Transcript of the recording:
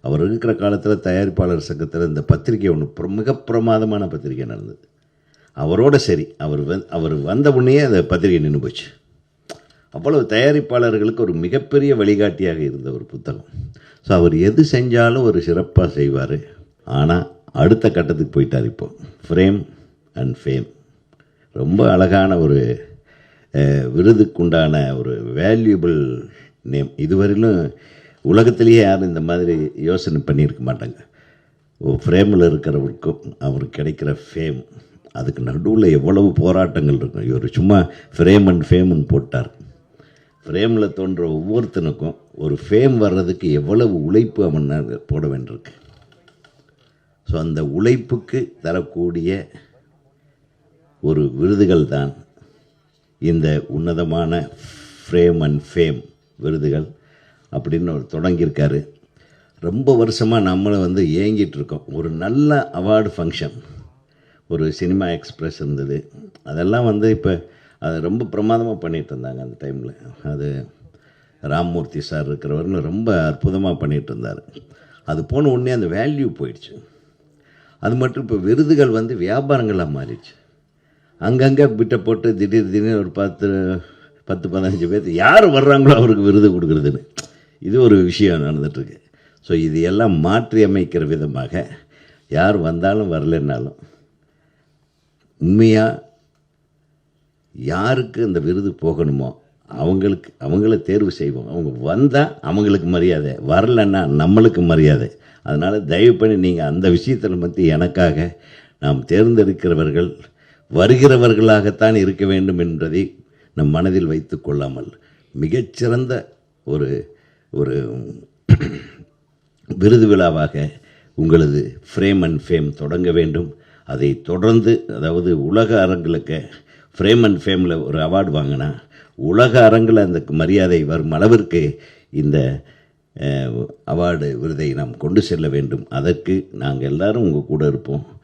அவர் இருக்கிற காலத்தில் தயாரிப்பாளர் சங்கத்தில் இந்த பத்திரிக்கை ஒன்று மிக பிரமாதமான பத்திரிக்கை நடந்தது. அவரோட சரி அவர் வந்த உடனே அந்த பத்திரிக்கை நின்று போச்சு. அவ்வளவு தயாரிப்பாளர்களுக்கு ஒரு மிகப்பெரிய வழிகாட்டியாக இருந்த ஒரு புத்தகம். ஸோ அவர் எது செஞ்சாலும் ஒரு சிறப்பாக செய்வார். ஆனால் அடுத்த கட்டத்துக்கு போயிட்டார். இப்போ ஃப்ரேம் அண்ட் ஃபேம் ரொம்ப அழகான ஒரு விருதுக்குண்டான ஒரு வேல்யூபிள் நேம். இதுவரையிலும் உலகத்திலேயே யாரும் இந்த மாதிரி யோசனை பண்ணியிருக்க மாட்டாங்க. ஃப்ரேமில் இருக்கிறவருக்கும் அவருக்கு கிடைக்கிற ஃபேம், அதுக்கு நடுவில் எவ்வளவு போராட்டங்கள் இருக்கும். இவர் சும்மா ஃப்ரேம் அண்ட் ஃபேம்னு போட்டார். ஃப்ரேமில் தோன்ற ஒவ்வொருத்தனுக்கும் ஒரு ஃபேம் வர்றதுக்கு எவ்வளவு உழைப்பு அவன் போட வேண்டியிருக்கு. ஸோ அந்த உழைப்புக்கு தரக்கூடிய ஒரு விருதுகள் தான் இந்த உன்னதமான ஃப்ரேம் அண்ட் ஃபேம் விருதுகள் அப்படின்னு அவர் தொடங்கியிருக்காரு. ரொம்ப வருஷமாக நம்மளும் ஏங்கிட்டு இருக்கோம். ஒரு நல்ல அவார்டு ஃபங்க்ஷன், ஒரு சினிமா எக்ஸ்பிரஸ் இருந்தது. அதெல்லாம் இப்போ அதை ரொம்ப பிரமாதமாக பண்ணிகிட்டு இருந்தாங்க அந்த டைமில். அது ராம்மூர்த்தி சார் இருக்கிறவர்கள் ரொம்ப அற்புதமாக பண்ணிகிட்டு இருந்தார். அது போன உடனே அந்த வேல்யூ போயிடுச்சு. அது மட்டும் இப்போ விருதுகள் வியாபாரங்களாக மாறிடுச்சு. அங்கங்கே பிட்டை போட்டு திடீர்னு ஒரு 10-15 பேர் யார் வர்றாங்களோ அவருக்கு விருது கொடுக்குறதுன்னு இது ஒரு விஷயம் நடந்துகிட்ருக்கு. ஸோ இது எல்லாம் மாற்றி அமைக்கிற விதமாக யார் வந்தாலும் வரலைன்னாலும் உண்மையாக யாருக்கு அந்த விருது போகணுமோ அவங்கள தேர்வு செய்வோம். அவங்க வந்தால் அவங்களுக்கு மரியாதை, வரலைன்னா நம்மளுக்கு மரியாதை. அதனால் தயவு பண்ணி நீங்கள் அந்த விஷயத்தில் எனக்காக நாம் தேர்ந்தெடுக்கிறவர்கள் வருகிறவர்களாகத்தான் இருக்க வேண்டும் என்பதை நம் மனதில் வைத்து கொள்ளாமல் மிகச்சிறந்த ஒரு ஒரு விருது விழாவாக உங்களது ஃப்ரேம் அண்ட் ஃபேம் தொடங்க வேண்டும். அதை தொடர்ந்து, அதாவது உலக அரங்குகளுக்கு ஃப்ரேம் அண்ட் ஃபேமில் ஒரு அவார்டு வாங்கினா உலக அரங்கில் அந்த மரியாதை வரும் அளவிற்கு இந்த அவார்டு விருதை நாம் கொண்டு செல்ல வேண்டும். அதற்கு நாங்கள் எல்லோரும் உங்கள் கூட இருப்போம்.